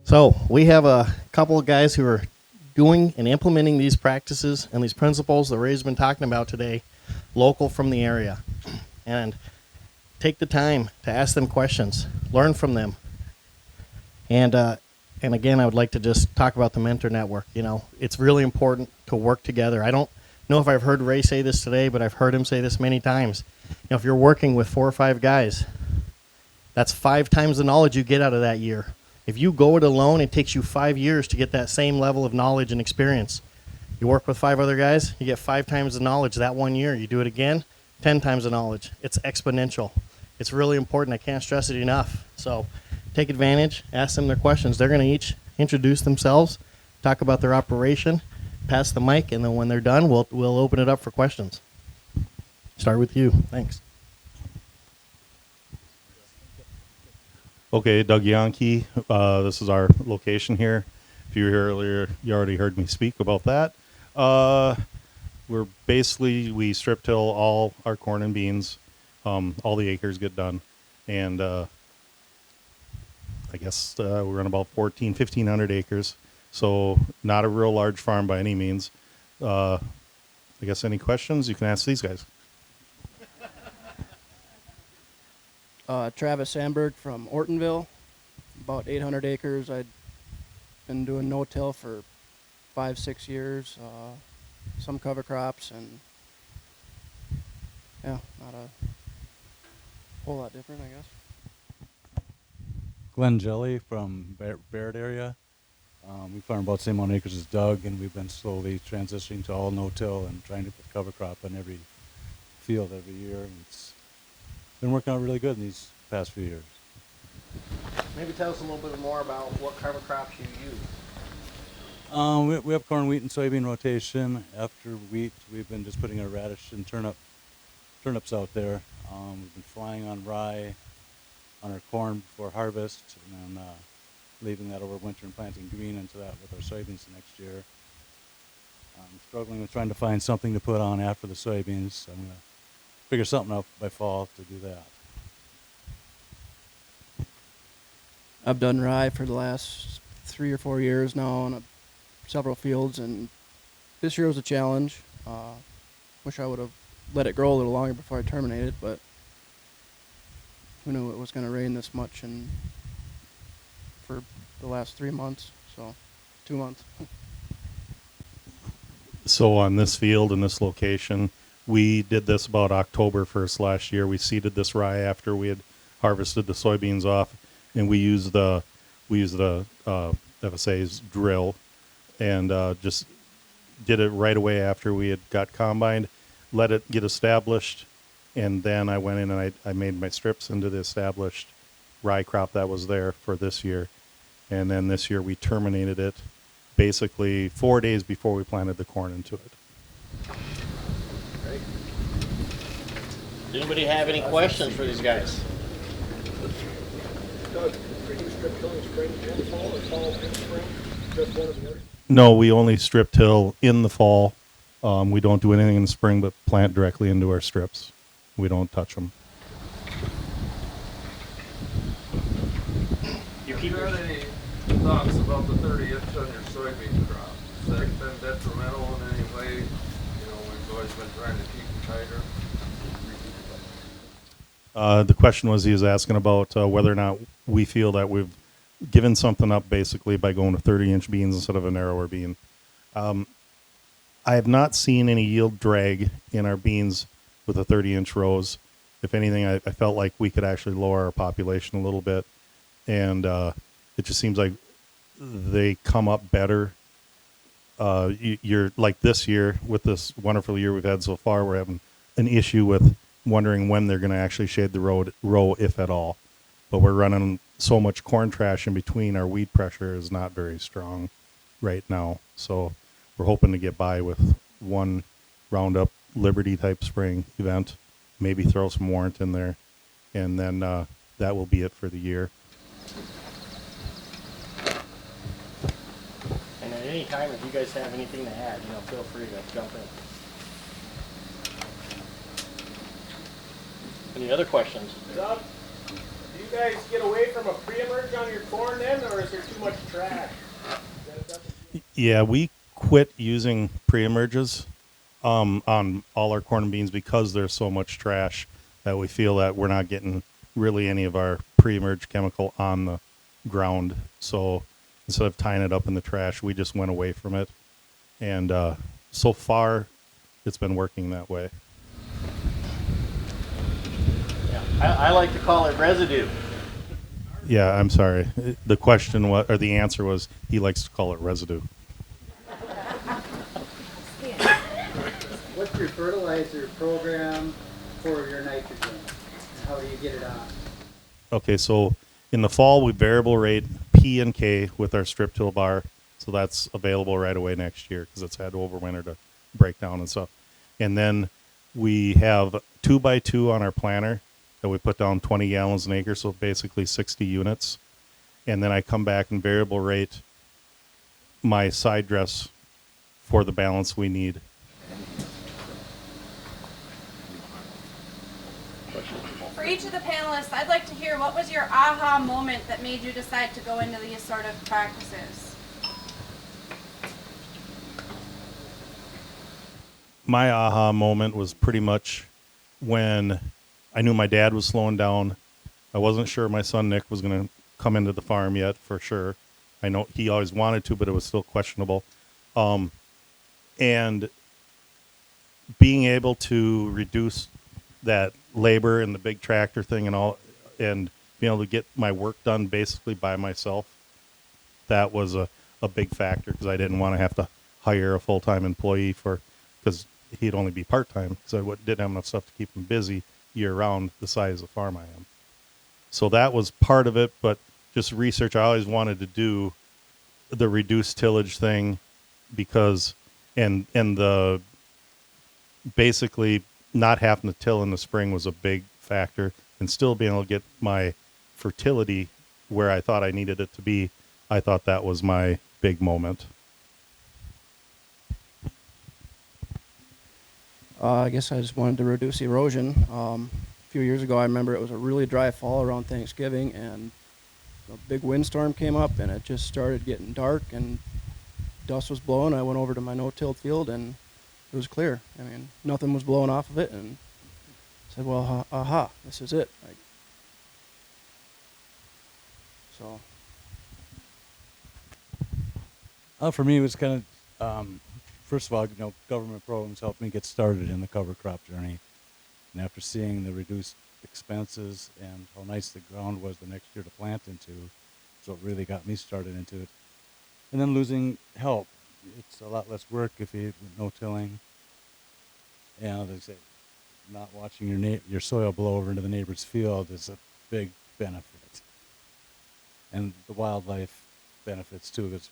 So we have a couple of guys who are doing and implementing these practices and these principles that Ray's been talking about today, local from the area. And take the time to ask them questions, learn from them. And again, I would like to just talk about the mentor network. You know, it's really important to work together. I don't know if I've heard Ray say this today, but I've heard him say this many times. You know, if you're working with 4 or 5 guys, that's 5 times the knowledge you get out of that year. If you go it alone, it takes you 5 years to get that same level of knowledge and experience. You work with 5 other guys, you get 5 times the knowledge that one year. You do it again, 10 times the knowledge. It's exponential. It's really important. I can't stress it enough. So take advantage, ask them their questions. They're going to each introduce themselves, talk about their operation, pass the mic, and then when they're done, we'll open it up for questions. Start with you. Thanks. Okay, Doug Yankee. This is our location here. If you were here earlier, you already heard me speak about that. We strip till all our corn and beans. All the acres get done. And I guess we run about 1,500 acres. So not a real large farm by any means. I guess any questions, you can ask these guys. Travis Sandberg from Ortonville, about 800 acres. I'd been doing no-till for 5-6 years, some cover crops, and yeah, not a whole lot different, I guess. Glenn Jelly from Barrett area. We farm about the same amount of acres as Doug, and we've been slowly transitioning to all no-till and trying to put cover crop on every field every year. And it's been working out really good in these past few years. Maybe tell us a little bit more about what cover crops you use. We have corn, wheat, and soybean rotation. After wheat, we've been just putting a radish and turnips out there. We've been flying on rye on our corn before harvest, and then leaving that over winter and planting green into that with our soybeans next year. I'm struggling with trying to find something to put on after the soybeans. So I'm going to figure something out by fall to do that. I've done rye for the last 3 or 4 years now on several fields, and this year was a challenge. Wish I would have let it grow a little longer before I terminated, but who knew it was going to rain this much and for the last 3 months, so 2 months. So on this field in this location, we did this about October 1st last year. We seeded this rye after we had harvested the soybeans off, and we used the FSA's drill and just did it right away after we had got combined, let it get established, and then I went in and I made my strips into the established rye crop that was there for this year. And then this year we terminated it basically 4 days before we planted the corn into it. Great. Does anybody have any questions for these guys? Doug, are you strip tilling spring and fall or fall and spring? Just one or the other? No, we only strip till in the fall. We don't do anything in the spring but plant directly into our strips. We don't touch them. Have you had any thoughts about the 30-inch on your soybean crop? Has that been detrimental in any way? You know, we've always been trying to keep them tighter. The question was, he was asking about whether or not we feel that we've given something up basically by going to 30-inch beans instead of a narrower bean. I have not seen any yield drag in our beans with the 30-inch rows. If anything, I felt like we could actually lower our population a little bit. And it just seems like they come up better. You're like this year, with this wonderful year we've had so far, we're having an issue with wondering when they're going to actually shade the row, if at all. But we're running so much corn trash in between. Our weed pressure is not very strong right now. So we're hoping to get by with one Roundup Liberty type spraying event, maybe throw some Warrant in there, and then that will be it for the year. And at any time, if you guys have anything to add, feel free to jump in. Any other questions? Doug, do you guys get away from a pre-emerge on your corn then, or is there too much trash? Yeah, we quit using pre-emerges on all our corn and beans because there's so much trash that we feel that we're not getting really any of our pre-emerge chemical on the ground. So instead of tying it up in the trash, we just went away from it. And so far, it's been working that way. Yeah, I like to call it residue. Yeah, I'm sorry. The question was, or the answer was, he likes to call it residue. What's your fertilizer program for your nitrogen? And how do you get it on? Okay, so in the fall, we variable rate P and K with our strip till bar. So that's available right away next year because it's had overwinter to break down and stuff. And then we have 2x2 on our planter that we put down 20 gallons an acre, so basically 60 units. And then I come back and variable rate my side dress for the balance we need. For each of the panelists, I'd like to hear what was your aha moment that made you decide to go into these sort of practices? My aha moment was pretty much when I knew my dad was slowing down. I wasn't sure my son Nick was going to come into the farm yet, for sure. I know he always wanted to, but it was still questionable. And being able to reduce that labor and the big tractor thing and all, and being able to get my work done basically by myself, that was a big factor because I didn't want to have to hire a full-time employee because he'd only be part-time because I didn't have enough stuff to keep him busy year-round the size of the farm I am. So that was part of it, but just research. I always wanted to do the reduced tillage thing because, and the basically not having to till in the spring was a big factor, and still being able to get my fertility where I thought I needed it to be. I thought that was my big moment. I guess I just wanted to reduce erosion. A few years ago, I remember it was a really dry fall around Thanksgiving, and a big windstorm came up, and it just started getting dark, and dust was blowing. I went over to my no-tilled field, and it was clear. I mean, nothing was blowing off of it, and I said, well, aha, this is it. So. For me, it was kind of, first of all, government programs helped me get started in the cover crop journey. And after seeing the reduced expenses and how nice the ground was the next year to plant into, so it really got me started into it. And then losing help. It's a lot less work if you no tilling. And like I say, not watching your soil blow over into the neighbor's field is a big benefit. And the wildlife benefits too, because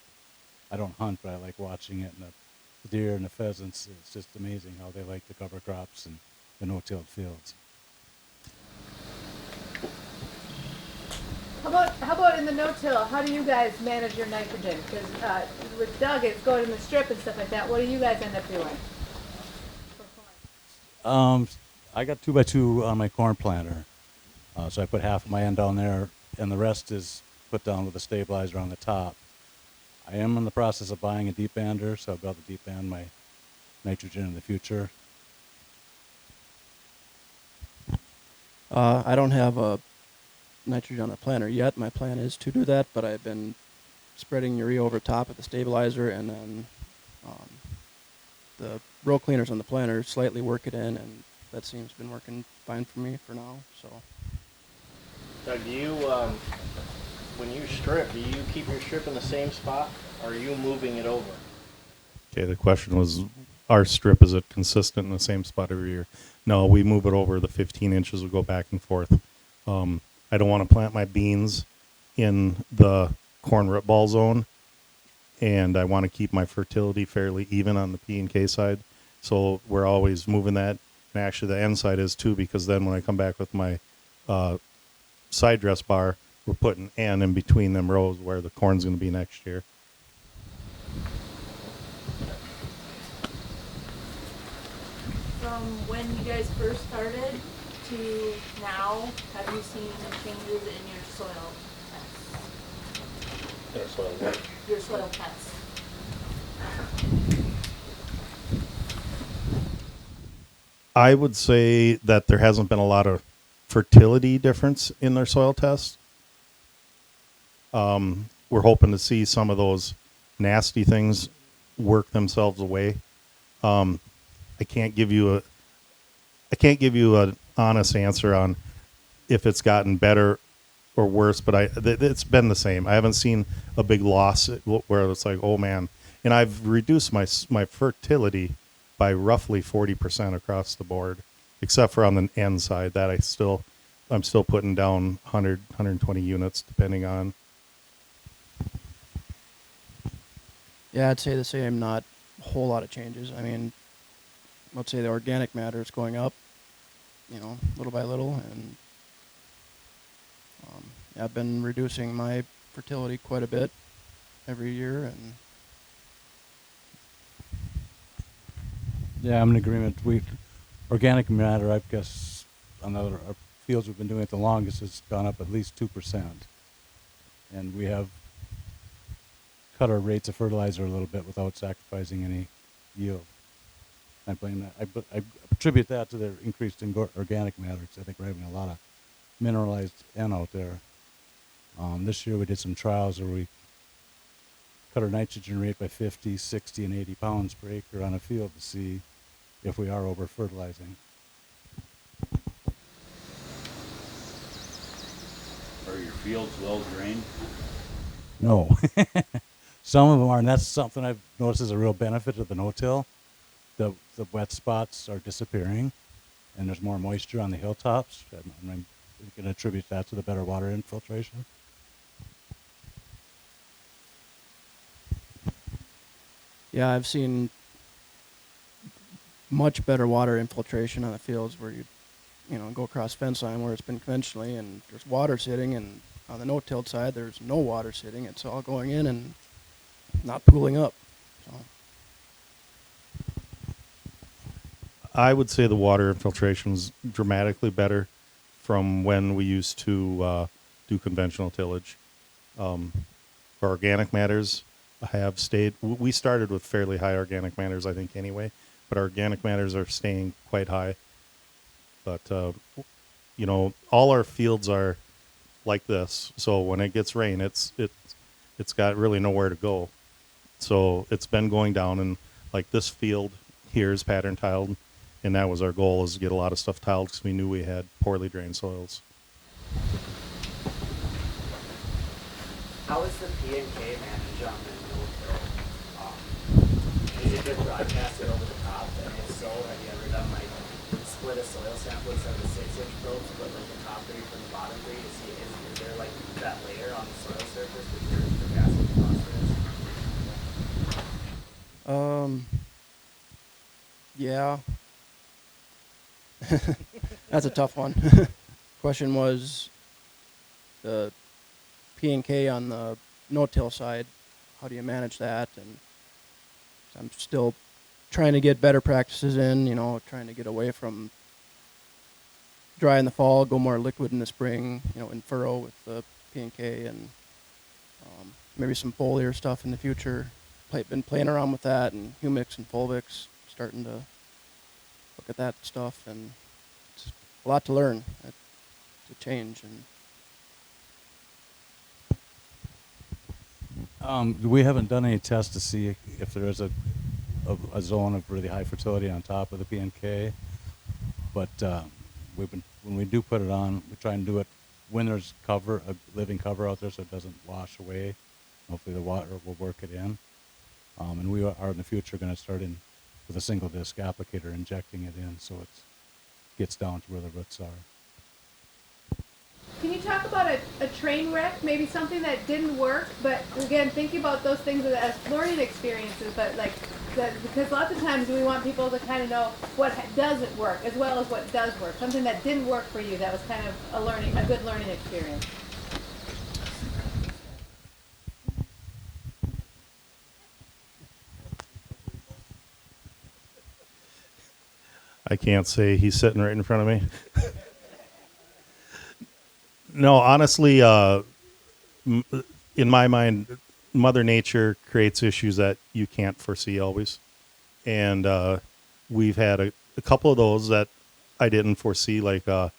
I don't hunt, but I like watching it, and the deer and the pheasants. It's just amazing how they like the cover crops and the no-tilled fields. How about in the no-till? How do you guys manage your nitrogen? Because with Doug, it's going in the strip and stuff like that. What do you guys end up doing? I got 2x2 on my corn planter, so I put half of my end down there, and the rest is put down with a stabilizer on the top. I am in the process of buying a deep bander, so I'll be able to deep band my nitrogen in the future. I don't have a nitrogen on the planter yet. My plan is to do that, but I've been spreading urea over top of the stabilizer, and then the row cleaners on the planter slightly work it in, and that seems to been working fine for me for now. So, Doug, do you, when you strip, do you keep your strip in the same spot, or are you moving it over? Okay, the question was, our strip, is it consistent in the same spot every year? No, we move it over the 15 inches. We go back and forth. I don't want to plant my beans in the corn root ball zone, and I want to keep my fertility fairly even on the P and K side. So we're always moving that. And actually the N side is too, because then when I come back with my side dress bar, we're putting N in between them rows where the corn's going to be next year. From when you guys first started to now, have you seen changes in your soil tests? Your soil tests. I would say that there hasn't been a lot of fertility difference in their soil tests. We're hoping to see some of those nasty things work themselves away. I can't give you an honest answer on if it's gotten better or worse, but it's been the same. I haven't seen a big loss where it's like, oh man. And I've reduced my fertility by roughly 40% across the board, except for on the end side that I'm still putting down 100, 120 units depending on. Yeah, I'd say the same. Not a whole lot of changes. I mean, let's say the organic matter is going up, little by little, and I've been reducing my fertility quite a bit every year, and Yeah, I'm in agreement. Organic matter, I guess, on our fields we've been doing it the longest, has gone up at least 2%. And we have cut our rates of fertilizer a little bit without sacrificing any yield. I blame that. I attribute that to the increased organic matter, because I think we're having a lot of mineralized N out there. This year we did some trials where we cut our nitrogen rate by 50, 60, and 80 pounds per acre on a field to see if we are over fertilizing. Are your fields well drained? No. Some of them are, and that's something I've noticed is a real benefit of the no-till. The wet spots are disappearing, and there's more moisture on the hilltops. We can attribute that to the better water infiltration. yeah, I've seen much better water infiltration on the fields where you go across fence line where it's been conventionally and there's water sitting, and on the no-tilled side there's no water sitting. It's all going in and not pooling up. So. I would say the water infiltration is dramatically better from when we used to do conventional tillage. Our organic matters have stayed. We started with fairly high organic matters, I think, anyway, but our organic matters are staying quite high. But, all our fields are like this. So when it gets rain, it's got really nowhere to go. So it's been going down, and like this field here is pattern tiled, and that was our goal, is to get a lot of stuff tiled because we knew we had poorly drained soils. How is the P and K managed on the no-till? Is it been broadcasted over the top? And if so, have you ever done split a soil sample instead of a 6-inch probe, split the top grade from the bottom grade to see is there that layer on the soil surface with your potassium phosphorus? Yeah. That's a tough one. Question was the P and K on the no-till side. How do you manage that? And I'm still trying to get better practices in. Trying to get away from dry in the fall, go more liquid in the spring. In furrow with the P and K, and maybe some foliar stuff in the future. Been playing around with that, and Humix and Fulvix, starting to look at that stuff, and it's a lot to learn, to change. And We haven't done any tests to see if there is a zone of really high fertility on top of the P&K, but when we do put it on, we try and do it when there's a living cover out there, so it doesn't wash away. Hopefully the water will work it in. And we are in the future going to start in with a single disc applicator, injecting it in so it gets down to where the roots are. Can you talk about a train wreck, maybe something that didn't work, but again, thinking about those things as learning experiences, but because lots of times we want people to kind of know what doesn't work as well as what does work. Something that didn't work for you that was kind of a good learning experience. I can't say. He's sitting right in front of me. No, honestly, in my mind, Mother Nature creates issues that you can't foresee always, and we've had a couple of those that I didn't foresee, like a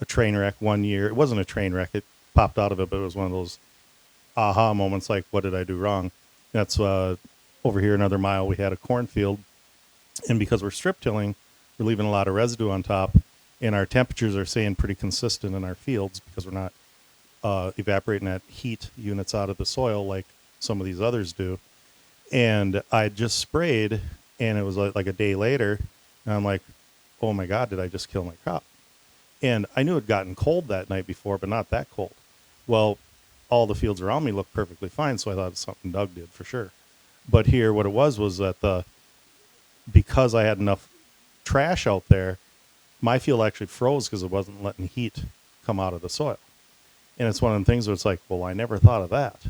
train wreck one year. It wasn't a train wreck; it popped out of it, but it was one of those aha moments, like, what did I do wrong? That's over here another mile. We had a cornfield, and because we're strip tilling, we're leaving a lot of residue on top, and our temperatures are staying pretty consistent in our fields because we're not evaporating that heat units out of the soil like some of these others do. And I just sprayed, and it was like a day later, and I'm like, oh my God, did I just kill my crop? And I knew it had gotten cold that night before, but not that cold. Well, all the fields around me looked perfectly fine, so I thought it was something Doug did for sure. But here, what it was that because I had enough trash out there, my field actually froze because it wasn't letting heat come out of the soil. And it's one of the things where it's like, well, I never thought of that.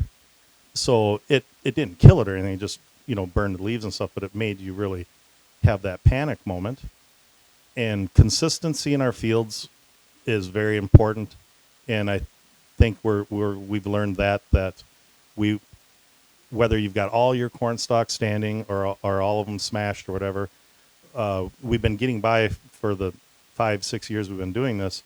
So it didn't kill it or anything, it just, burned the leaves and stuff, but it made you really have that panic moment. And consistency in our fields is very important. And I think we've learned that whether you've got all your corn stalks standing or all of them smashed or whatever, we've been getting by for the 5-6 years we've been doing this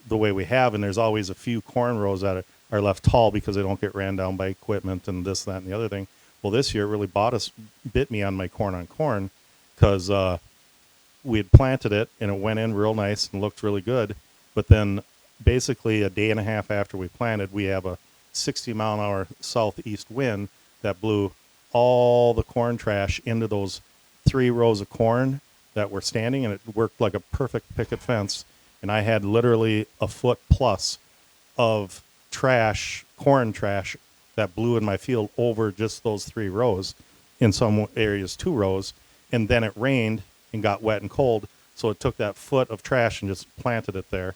the way we have, and there's always a few corn rows that are left tall because they don't get ran down by equipment and this, that, and the other thing. Well, this year it really bit me on my corn on corn because we had planted it and it went in real nice and looked really good. But then basically a day and a half after we planted, we have a 60-mile-an-hour southeast wind that blew all the corn trash into those 3 rows of corn that were standing, and it worked like a perfect picket fence. And I had literally a foot plus of corn trash that blew in my field over just those 3 rows, in some areas 2 rows, and then it rained and got wet and cold, so it took that foot of trash and just planted it there.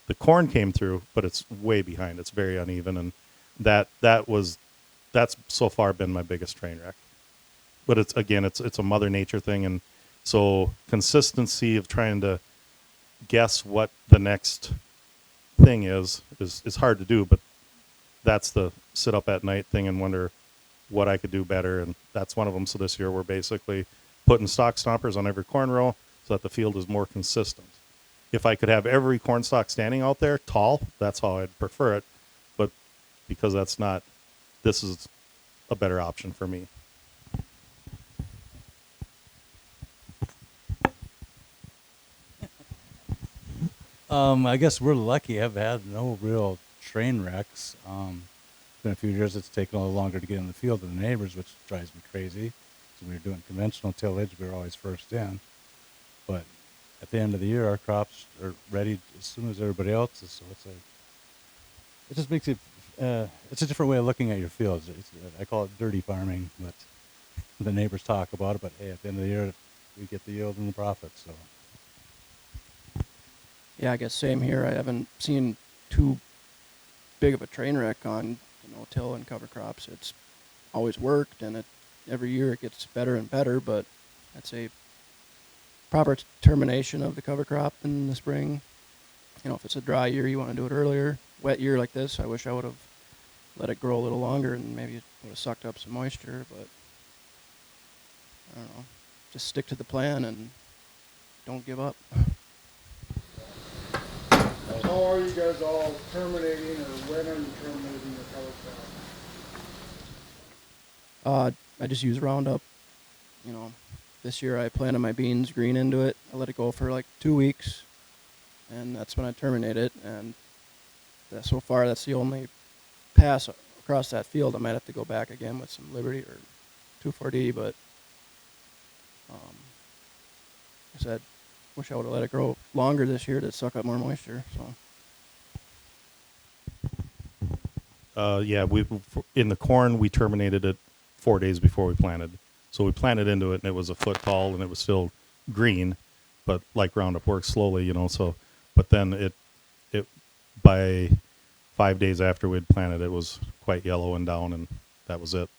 The corn came through, but it's way behind. It's very uneven, and that's so far been my biggest train wreck. But it's a Mother Nature thing, and so consistency of trying to guess what the next thing is hard to do, but that's the sit up at night thing and wonder what I could do better, and that's one of them. So this year we're basically putting stalk stompers on every corn row so that the field is more consistent. If I could have every corn stalk standing out there tall, that's how I'd prefer it, but because this is a better option for me. I guess we're lucky. I've had no real train wrecks. It's been a few years. It's taken a little longer to get in the field than the neighbors, which drives me crazy. So when we were doing conventional tillage, we were always first in. But at the end of the year, our crops are ready as soon as everybody else's. So it just makes it. It's a different way of looking at your fields. I call it dirty farming, but the neighbors talk about it. But hey, at the end of the year, we get the yield and the profit. So. Yeah, I guess same here. I haven't seen too big of a train wreck on till and cover crops. It's always worked, and every year it gets better and better. But I'd say proper termination of the cover crop in the spring. If it's a dry year, you want to do it earlier. Wet year like this, I wish I would have let it grow a little longer and maybe it would have sucked up some moisture. But I don't know. Just stick to the plan and don't give up. How are you guys all terminating, or when are you terminating your cover crop? I just use Roundup. This year I planted my beans green into it. I let it go for like 2 weeks, and that's when I terminate it. And so far, that's the only pass across that field. I might have to go back again with some Liberty or 2,4-D, but like I said, wish I would have let it grow longer this year to suck up more moisture. So. In the corn, we terminated it 4 days before we planted. So we planted into it, and it was a foot tall, and it was still green, but like Roundup works slowly, So, but then it by 5 days after we'd planted, it was quite yellow and down, and that was it.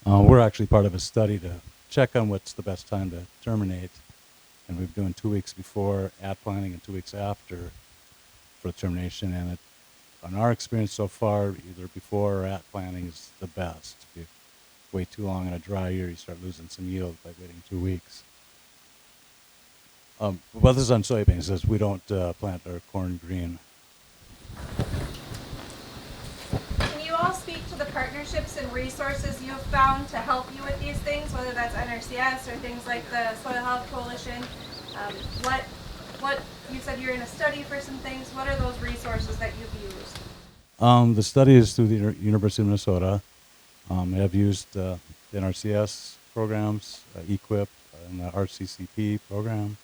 We're actually part of a study to check on what's the best time to terminate, and we've been doing 2 weeks before at planting and 2 weeks after for the termination. And on our experience so far, either before or at planting is the best. If you wait too long in a dry year, you start losing some yield by waiting 2 weeks. Well, this is on soybeans, as we don't plant our corn green. Can you all speak to the partnerships and resources you've found to help you with these things, whether that's NRCS or things like the Soil Health Coalition? What you said you're in a study for some things. What are those resources that you've used? The study is through the University of Minnesota. I've used the NRCS programs, EQIP, and the RCCP program.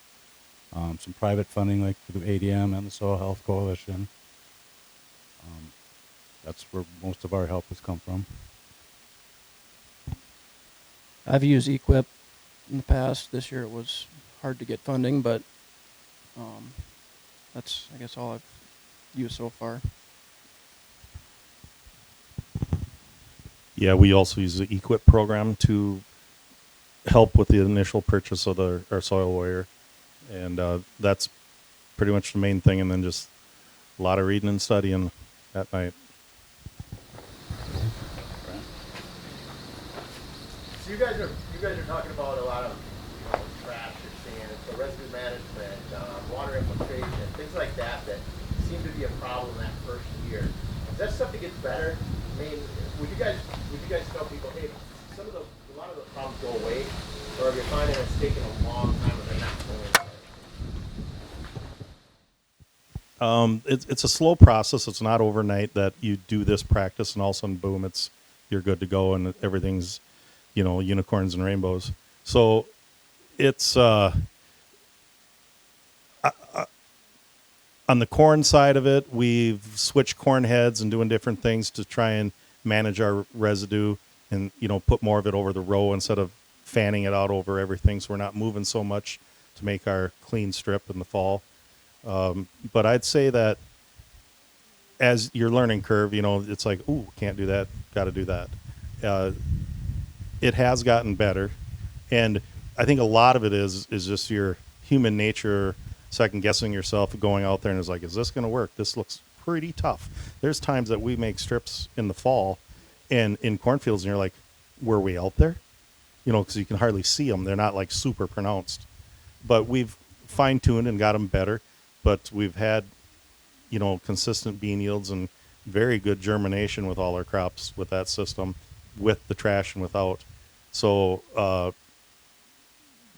Some private funding like through ADM and the Soil Health Coalition. That's where most of our help has come from. I've used EQIP in the past. This year it was hard to get funding, but that's, I guess, all I've used so far. Yeah, we also use the EQIP program to help with the initial purchase of our soil warrior. And that's pretty much the main thing. And then just a lot of reading and studying at night. So you guys are talking about a lot of trash you're seeing, so residue management, water infiltration, things like that seem to be a problem that first year. Is that stuff that gets better? I mean, would you guys tell people, hey, a lot of those problems go away, or if you're finding it's taking a long time and they're not going away? It's a slow process. It's not overnight that you do this practice and all of a sudden, boom, you're good to go and everything's, unicorns and rainbows. So it's on the corn side of it, we've switched corn heads and doing different things to try and manage our residue and, put more of it over the row instead of fanning it out over everything. So we're not moving so much to make our clean strip in the fall. But I'd say that as your learning curve, it's like, ooh, can't do that, got to do that. It has gotten better. And I think a lot of it is just your human nature second guessing yourself, going out there and is like, is this going to work? This looks pretty tough. There's times that we make strips in the fall and in cornfields and you're like, were we out there? Because you can hardly see them. They're not like super pronounced. But we've fine-tuned and got them better. But we've had, consistent bean yields and very good germination with all our crops with that system, with the trash and without. So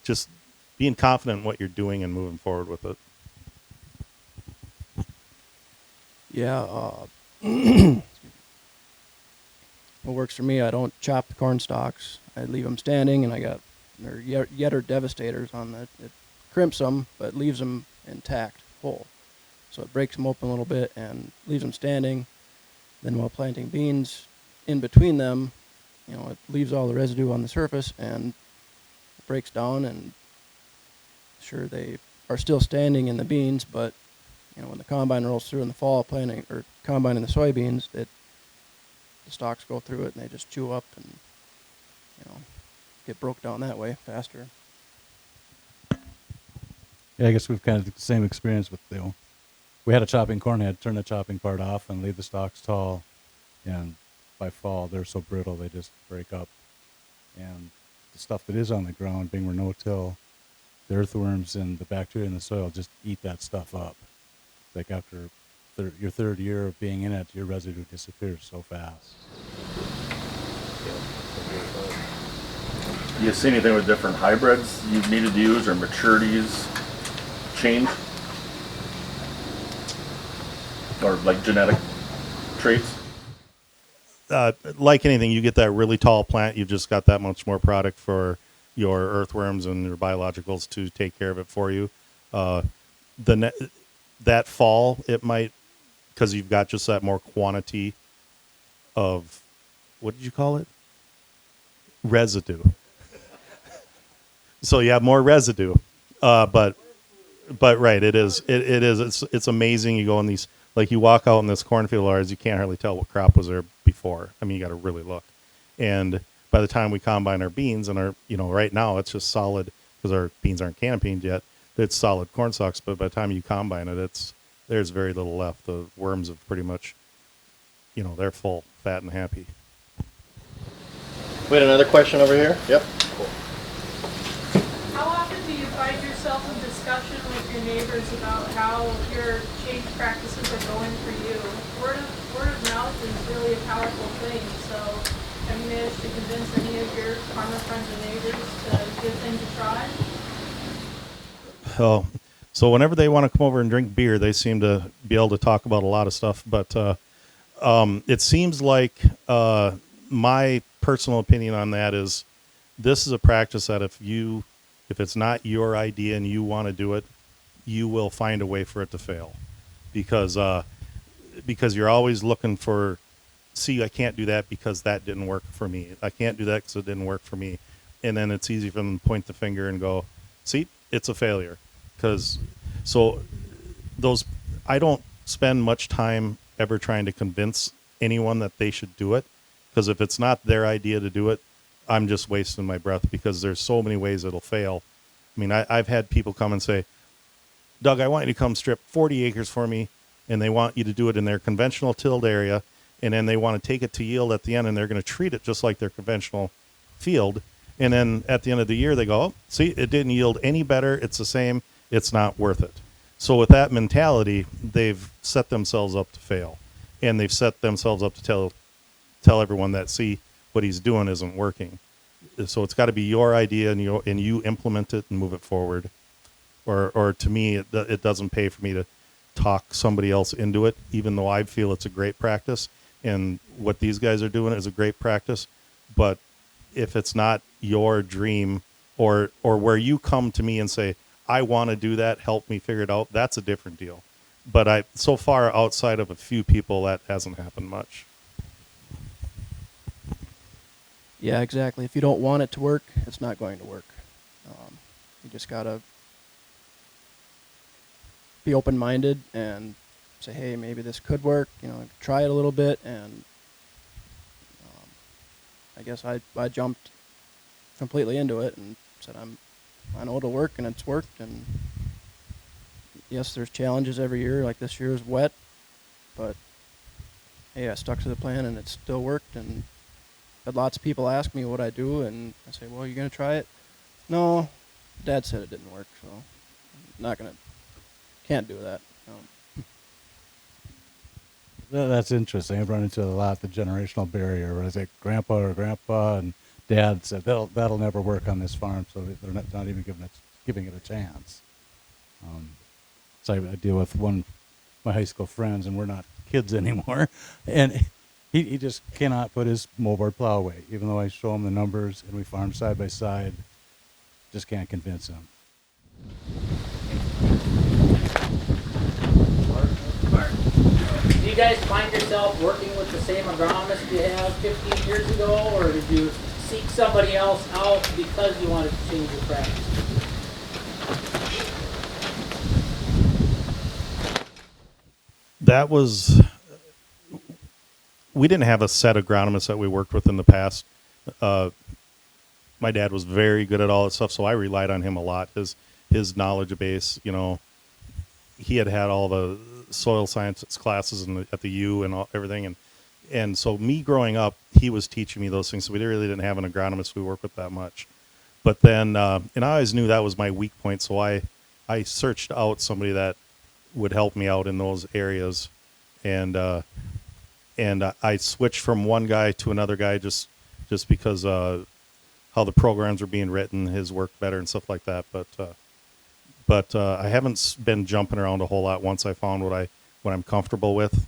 just being confident in what you're doing and moving forward with it. Yeah. What works for me, I don't chop the corn stalks. I leave them standing, and I got Yetter Devastators on that. It crimps them, but leaves them intact, whole. So it breaks them open a little bit and leaves them standing. Then while planting beans in between them, it leaves all the residue on the surface and it breaks down, and sure, they are still standing in the beans, but when the combine rolls through in the fall planting or combining the soybeans, the stalks go through it and they just chew up and get broke down that way faster. Yeah, I guess we've kind of the same experience with, we had a chopping corn head, turn the chopping part off and leave the stalks tall, and by fall they're so brittle they just break up. And the stuff that is on the ground, being we're no-till, the earthworms and the bacteria in the soil just eat that stuff up. Like after your third year of being in it, your residue disappears so fast. Do you see anything with different hybrids you've needed to use or maturities change? Or like genetic traits? Like anything, you get that really tall plant, you've just got that much more product for your earthworms and your biologicals to take care of it for you. That fall, it might, because you've got just that more quantity of, what did you call it? Residue. So you have more residue, but right, it is. It's amazing. You go in these, like you walk out in this cornfield of ours, you can't hardly tell what crop was there before. I mean, you got to really look. And by the time we combine our beans and right now it's just solid because our beans aren't canopied yet. it's solid corn stalks, but by the time you combine it, there's very little left. The worms have pretty much, they're full, fat and happy. We had another question over here. Yep. How often do you find yourself in discussion with your neighbors about how your change practices are going for you? Word of mouth is really a powerful thing. So have you managed to convince any of your farmer friends and neighbors to give things a try? Oh, so whenever they want to come over and drink beer, they seem to be able to talk about a lot of stuff. But it seems like my personal opinion on that is this is a practice that if it's not your idea and you want to do it, you will find a way for it to fail, because you're always looking for, see, I can't do that because that didn't work for me. I can't do that because it didn't work for me. And then it's easy for them to point the finger and go, see, it's a failure. I don't spend much time ever trying to convince anyone that they should do it, because if it's not their idea to do it, I'm just wasting my breath, because there's so many ways it'll fail. I mean, I've had people come and say, Doug, I want you to come strip 40 acres for me, and they want you to do it in their conventional tilled area, and then they want to take it to yield at the end, and they're going to treat it just like their conventional field. And then at the end of the year, they go, oh, see, it didn't yield any better. It's the same. It's not worth it. So with that mentality, they've set themselves up to fail, and they've set themselves up to tell everyone that, see, what he's doing isn't working. So it's got to be your idea, and you implement it and move it forward. Or to me, it doesn't pay for me to talk somebody else into it, even though I feel it's a great practice, and what these guys are doing is a great practice. But if it's not your dream, or where you come to me and say, I want to do that, help me figure it out, that's a different deal. But so far, outside of a few people, that hasn't happened much. Yeah, exactly. If you don't want it to work, it's not going to work. You just got to be open-minded and say, hey, maybe this could work, try it a little bit. And I guess I jumped completely into it and said, I know it'll work, and it's worked. And yes, there's challenges every year, like this year is wet, but hey, I stuck to the plan and it still worked. And had lots of people ask me what I do, and I say, well, you going to try it? No, Dad said it didn't work, so I'm can't do that. That's interesting. I've run into a lot, the generational barrier, where I say grandpa or grandpa and dad said that'll never work on this farm, so they're not even giving it a chance. So I deal with one of my high school friends, and we're not kids anymore, and he just cannot put his moldboard plow away, even though I show him the numbers and we farm side by side. Just can't convince him. Do you guys find yourself working with the same agronomist you had 15 years ago, or did you seek somebody else out because you wanted to change your practice? We didn't have a set agronomist that we worked with in the past. My dad was very good at all that stuff, so I relied on him a lot. His knowledge base, he had all the soil science classes at the U and everything, and so me growing up, he was teaching me those things. So we really didn't have an agronomist we worked with that much. But then, and I always knew that was my weak point, so I searched out somebody that would help me out in those areas, and I switched from one guy to another guy just because how the programs were being written, his worked better and stuff like that. But I haven't been jumping around a whole lot once I found what I'm comfortable with,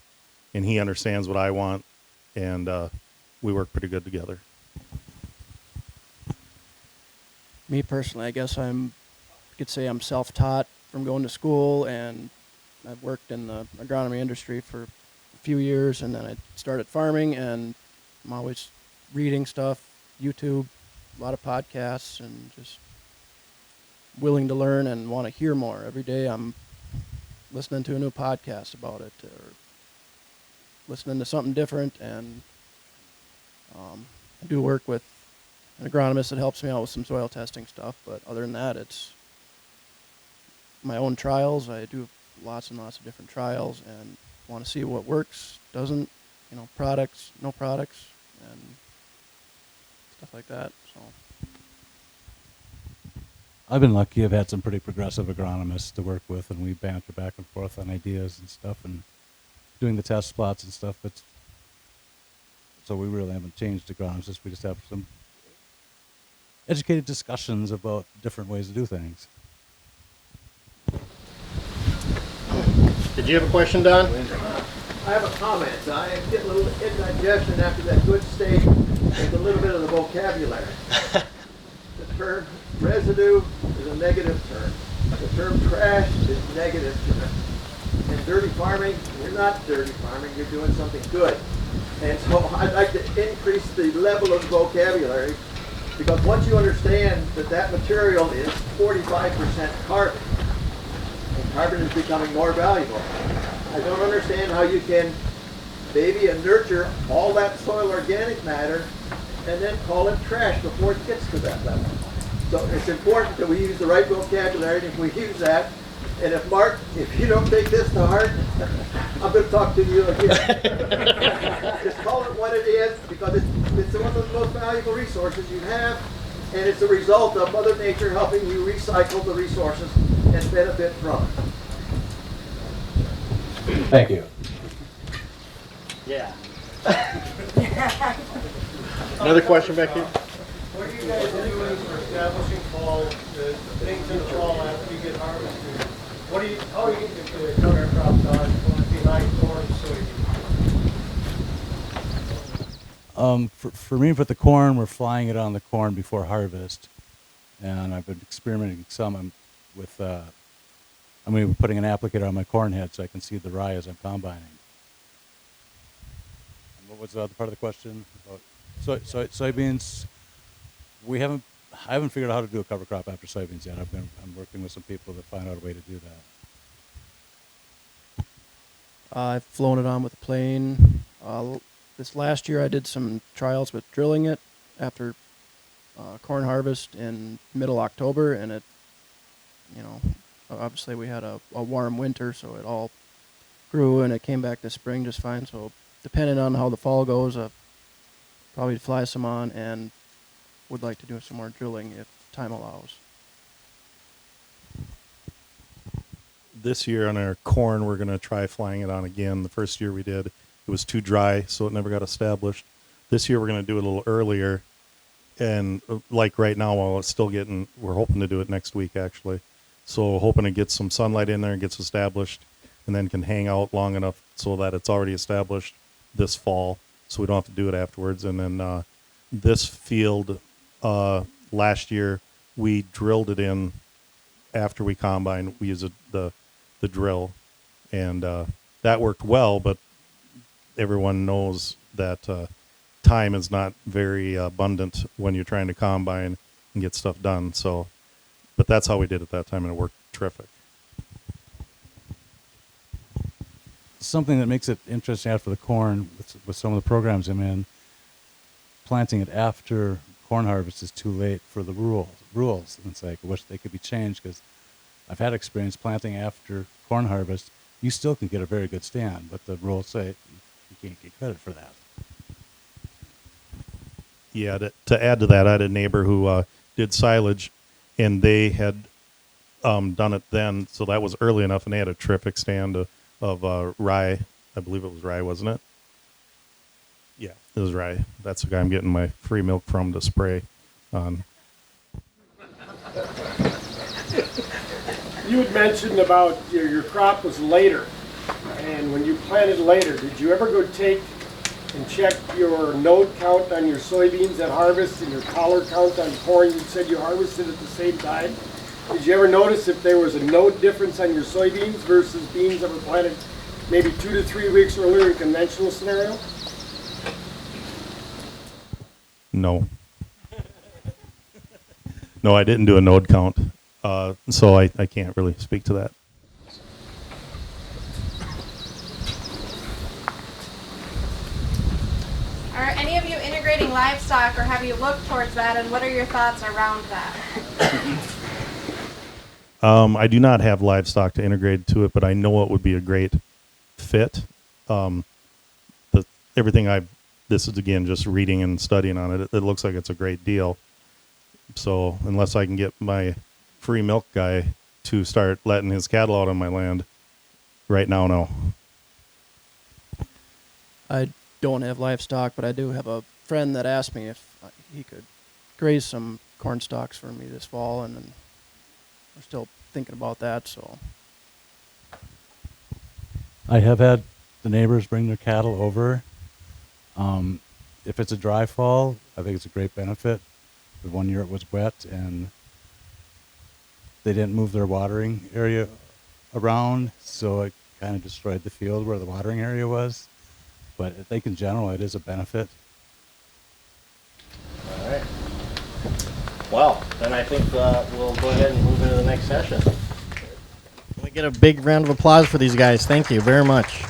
and he understands what I want, and we work pretty good together. Me personally, I guess you could say I'm self-taught from going to school, and I've worked in the agronomy industry for a few years, and then I started farming, and I'm always reading stuff, YouTube, a lot of podcasts, and just willing to learn and want to hear more. Every day I'm listening to a new podcast about it, or listening to something different, and I do work with an agronomist that helps me out with some soil testing stuff, but other than that, it's my own trials. I do lots and lots of different trials and want to see what works, doesn't, products, no products, and stuff like that. So I've been lucky. I've had some pretty progressive agronomists to work with, and we banter back and forth on ideas and stuff, and doing the test plots and stuff. So we really haven't changed agronomists. We just have some educated discussions about different ways to do things. Did you have a question, Don? I have a comment. I get a little indigestion after that good steak with a little bit of the vocabulary. The term residue is a negative term. The term trash is negative term. And dirty farming, you're not dirty farming, you're doing something good. And so I'd like to increase the level of vocabulary, because once you understand that that material is 45% carbon, and carbon is becoming more valuable, I don't understand how you can baby and nurture all that soil organic matter and then call it trash before it gets to that level. So it's important that we use the right vocabulary, and if we use that, and if Mark, if you don't take this to heart, I'm going to talk to you again. Just call it what it is, because it's one of the most valuable resources you have, and it's a result of Mother Nature helping you recycle the resources and benefit from it. Thank you. Yeah. Another question back here? What are you guys doing for establishing fall, the things in the fall after you get harvested? How are you getting the cover crops on? Going to be like corn, soybean? For me, for the corn, we're flying it on the corn before harvest, and I've been experimenting some with. We're putting an applicator on my corn head so I can see the rye as I'm combining. And what was the other part of the question about soybeans? I haven't figured out how to do a cover crop after soybeans yet. I'm working with some people to find out a way to do that. I've flown it on with a plane. This last year I did some trials with drilling it after corn harvest in middle October, and it, obviously we had a warm winter, so it all grew and it came back this spring just fine. So depending on how the fall goes, probably fly some on, and would like to do some more drilling if time allows. This year on our corn, we're going to try flying it on again. The first year we did, it was too dry, so it never got established. This year we're going to do it a little earlier, and like right now, while it's still we're hoping to do it next week actually. So hoping to get some sunlight in there and gets established, and then can hang out long enough so that it's already established this fall, so we don't have to do it afterwards. And then this field, last year, we drilled it in after we combined. We used the drill, and that worked well, but everyone knows that time is not very abundant when you're trying to combine and get stuff done. So, but that's how we did it that time, and it worked terrific. Something that makes it interesting after the corn, with some of the programs I'm in, planting it after corn harvest is too late for the rules. And it's like, I wish they could be changed, because I've had experience planting after corn harvest. You still can get a very good stand, but the rules say you can't get credit for that. Yeah, to add to that, I had a neighbor who did silage, and they had done it then, so that was early enough, and they had a terrific stand of rye. I believe it was rye, wasn't it? Yeah, it was rye. That's the guy I'm getting my free milk from to spray on. You had mentioned about your crop was later, and when you planted later, did you ever go take and check your node count on your soybeans at harvest and your collar count on corn? You said you harvested at the same time. Did you ever notice if there was a node difference on your soybeans versus beans that were planted maybe 2 to 3 weeks earlier in conventional scenario? No. No, I didn't do a node count, so I can't really speak to that. Are any of you integrating livestock, or have you looked towards that, and what are your thoughts around that? I do not have livestock to integrate to it, but I know it would be a great fit. This is again just reading and studying on it. It looks like it's a great deal. So unless I can get my free milk guy to start letting his cattle out on my land, right now, no. I don't have livestock, but I do have a friend that asked me if he could graze some corn stalks for me this fall, and then we're still thinking about that. So I have had the neighbors bring their cattle over. If it's a dry fall, I think it's a great benefit. The 1 year it was wet and they didn't move their watering area around, so it kind of destroyed the field where the watering area was. But I think in general it is a benefit. All right. Well, then I think we'll go ahead and move into the next session. Can we get a big round of applause for these guys? Thank you very much.